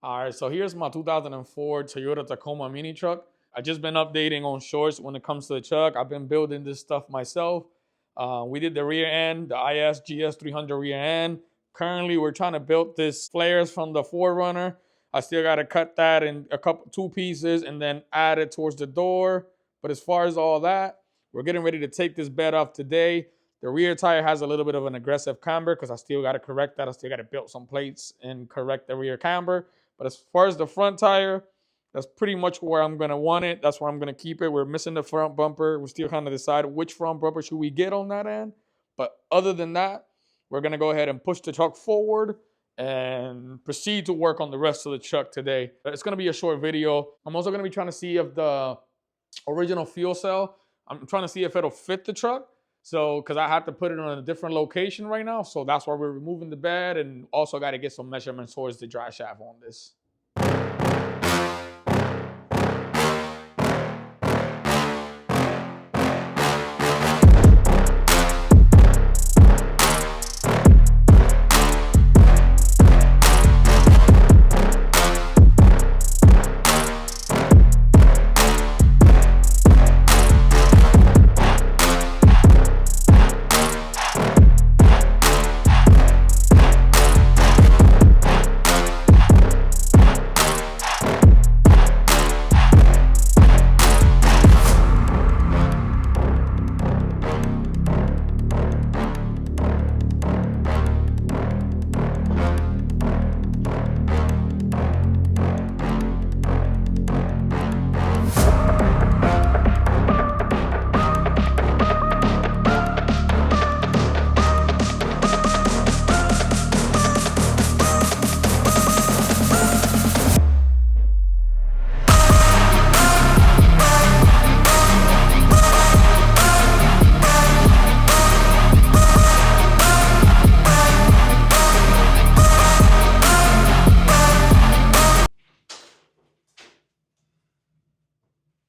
All right, so here's my 2004 Toyota Tacoma mini truck. I just been updating on shorts when it comes to the truck. I've been building this stuff myself. We did the rear end, the IS 300 rear end. Currently, we're trying to build this flares from the 4Runner. I still got to cut that in two pieces and then add it towards the door. But as far as all that, we're getting ready to take this bed off today. The rear tire has a little bit of an aggressive camber because I still got to correct that. I still got to build some plates and correct the rear camber. But as far as the front tire, that's pretty much where I'm going to want it. That's where I'm going to keep it. We're missing the front bumper. We're still kind of deciding which front bumper should we get on that end. But other than that, we're going to go ahead and push the truck forward and proceed to work on the rest of the truck today. It's going to be a short video. I'm also going to be trying to see if the original fuel cell, I'm trying to see if it'll fit the truck. So, because I have to put it on a different location right now. So that's why we're removing the bed and also got to get some measurements towards the drive shaft on this.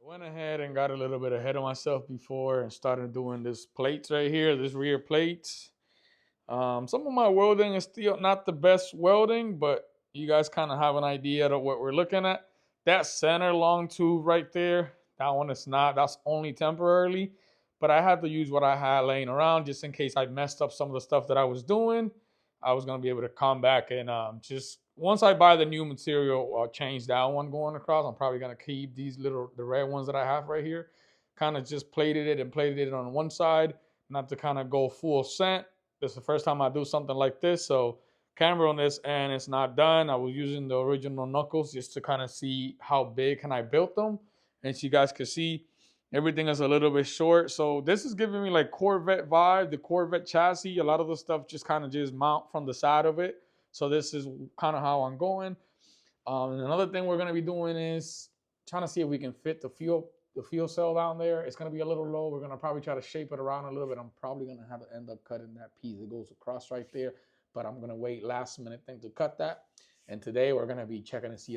Went ahead and got a little bit ahead of myself before and started doing this plates right here, this rear plates. Some of my welding is still not the best welding, but you guys kind of have an idea of what we're looking at. That center long tube right there, that one is not, that's only temporarily, but I had to use what I had laying around just in case I messed up some of the stuff that I was doing. I was going to be able to come back and just once I buy the new material, I'll change that one going across. I'm probably going to keep these the red ones that I have right here. Kind of just plated it on one side, not to kind of go full scent. This is the first time I do something like this, so camera on this and it's not done. I was using the original knuckles just to kind of see how big can I build them. And so you guys can see everything is a little bit short. So this is giving me like Corvette vibe, the Corvette chassis. A lot of the stuff just kind of just mount from the side of it. So this is kind of how I'm going. And another thing we're going to be doing is trying to see if we can fit the fuel cell down there. It's going to be a little low. We're going to probably try to shape it around a little bit. I'm probably going to have to end up cutting that piece that goes across right there. But I'm going to wait last minute thing to cut that. And today we're going to be checking to see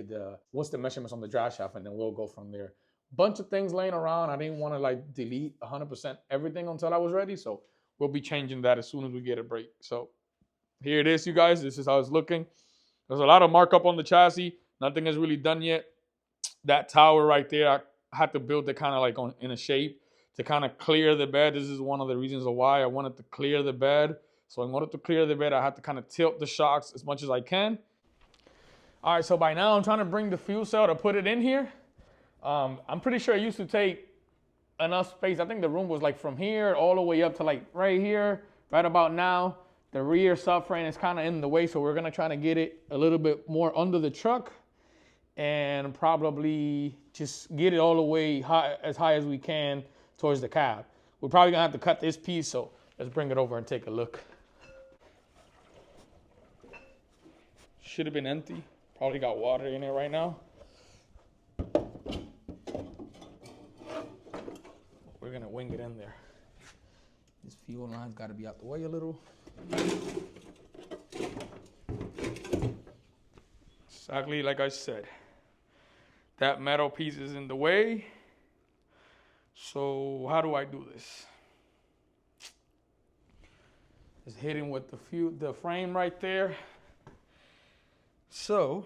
what's the measurements on the drive shaft, and then we'll go from there. Bunch of things laying around. I didn't want to like delete 100% everything until I was ready. So we'll be changing that as soon as we get a break. So here it is, you guys. This is how it's looking. There's a lot of markup on the chassis. Nothing is really done yet. That tower right there, I had to build it kind of like in a shape to kind of clear the bed. This is one of the reasons why I wanted to clear the bed. So in order to clear the bed, I had to kind of tilt the shocks as much as I can. All right, so by now I'm trying to bring the fuel cell to put it in here. I'm pretty sure it used to take enough space. I think the room was like from here all the way up to like right here, right about now. The rear subframe is kind of in the way, so we're going to try to get it a little bit more under the truck and probably just get it all the way high as we can towards the cab. We're probably going to have to cut this piece, so let's bring it over and take a look. Should have been empty. Probably got water in it right now. We're going to wing it in there. This fuel line's got to be out the way a little. Exactly like I said. That metal piece is in the way. So how do I do this? It's hitting with the frame right there. So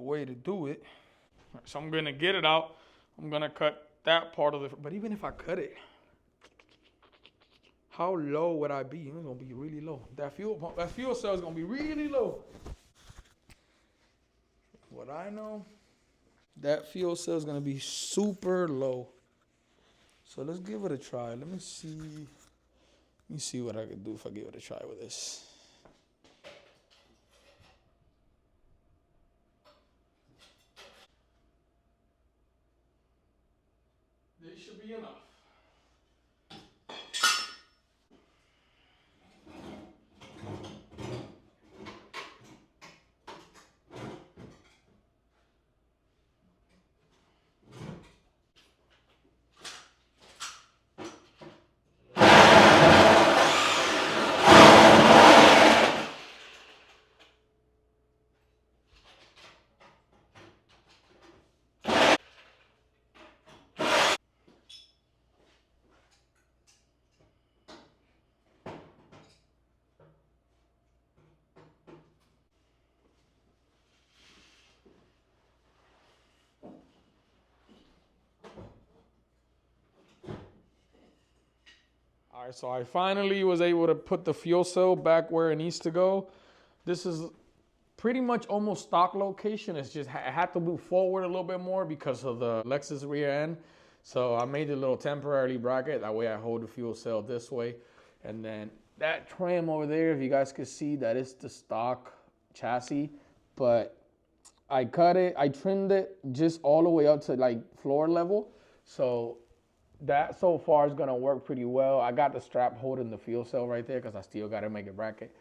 way to do it. So I'm gonna get it out. I'm gonna cut that part of it. But even if I cut it, how low would I be? It's gonna be really low. That fuel cell is gonna be really low. What I know, that fuel cell is gonna be super low. So let's give it a try. Let me see what I can do if I give it a try with this. This should be enough. All right, so I finally was able to put the fuel cell back where it needs to go. This is pretty much almost stock location. It's just I had to move forward a little bit more because of the Lexus rear end. So I made a little temporary bracket. That way I hold the fuel cell this way. And then that trim over there, if you guys could see, that is the stock chassis. But I cut it, I trimmed it just all the way up to like floor level. So that so far is gonna work pretty well. I got the strap holding the fuel cell right there because I still gotta make a bracket.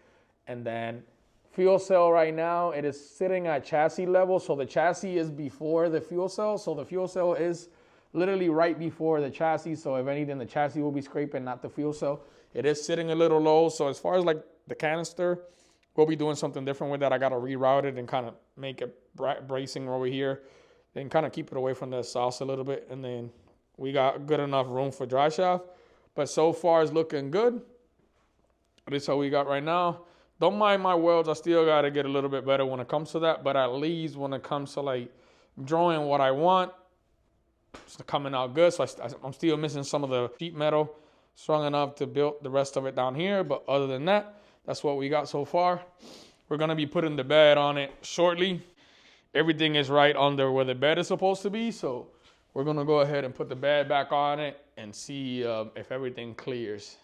And then fuel cell right now, it is sitting at chassis level. So the chassis is before the fuel cell. So the fuel cell is literally right before the chassis. So if anything, the chassis will be scraping, not the fuel cell. It is sitting a little low. So as far as like the canister, we'll be doing something different with that. I gotta reroute it and kind of make it bracing over here and kind of keep it away from the exhaust a little bit. And then we got good enough room for dry shaft. But so far it's looking good. This is how we got right now. Don't mind my welds. I still got to get a little bit better when it comes to that. But at least when it comes to like drawing what I want, it's coming out good. So I'm still missing some of the sheet metal strong enough to build the rest of it down here. But other than that, that's what we got so far. We're going to be putting the bed on it shortly. Everything is right under where the bed is supposed to be. So we're going to go ahead and put the bed back on it and see if everything clears.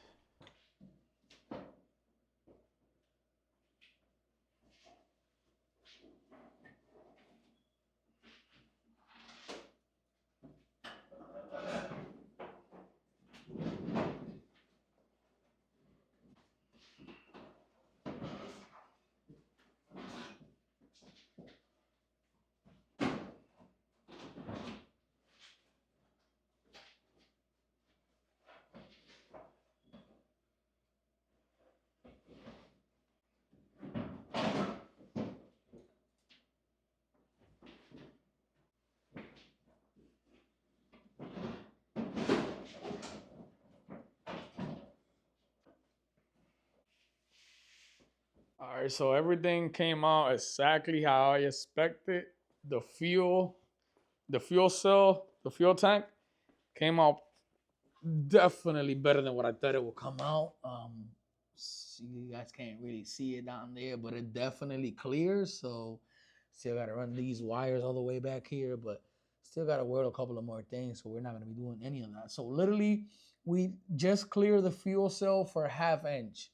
All right, so everything came out exactly how I expected. The fuel cell, the fuel tank came out definitely better than what I thought it would come out. You guys can't really see it down there, but it definitely clears. So still got to run these wires all the way back here, but still got to weld a couple of more things. So we're not going to be doing any of that. So literally, we just clear the fuel cell for a ½ inch.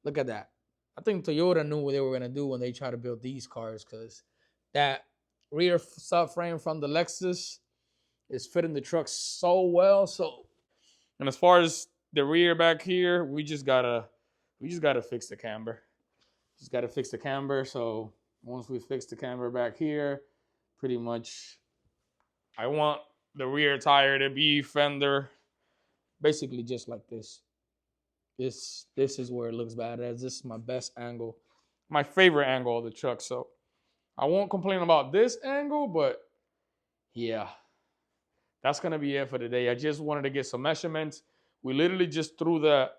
Look at that. I think Toyota knew what they were going to do when they tried to build these cars, because that rear subframe from the Lexus is fitting the truck so well. So, and as far as the rear back here, we just gotta fix the camber. Just gotta fix the camber. So once we fix the camber back here, pretty much, I want the rear tire to be fender, basically just like this. This is where it looks bad as. This is my best angle, my favorite angle of the truck. So I won't complain about this angle, but yeah, that's gonna be it for today. I just wanted to get some measurements. We literally just threw the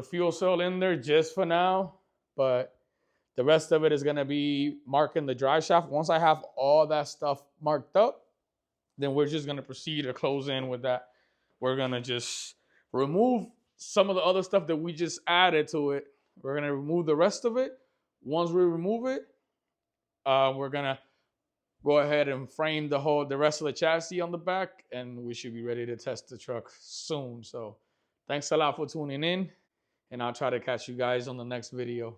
fuel cell in there just for now, but The rest of it is going to be marking the dry shaft. Once I have all that stuff marked up, then we're just going to proceed to close in with that. We're going to just remove some of the other stuff that we just added to it. We're going to remove the rest of it. Once we remove it, we're going to go ahead and frame the rest of the chassis on the back, and we should be ready to test the truck soon. So thanks a lot for tuning in, and I'll try to catch you guys on the next video.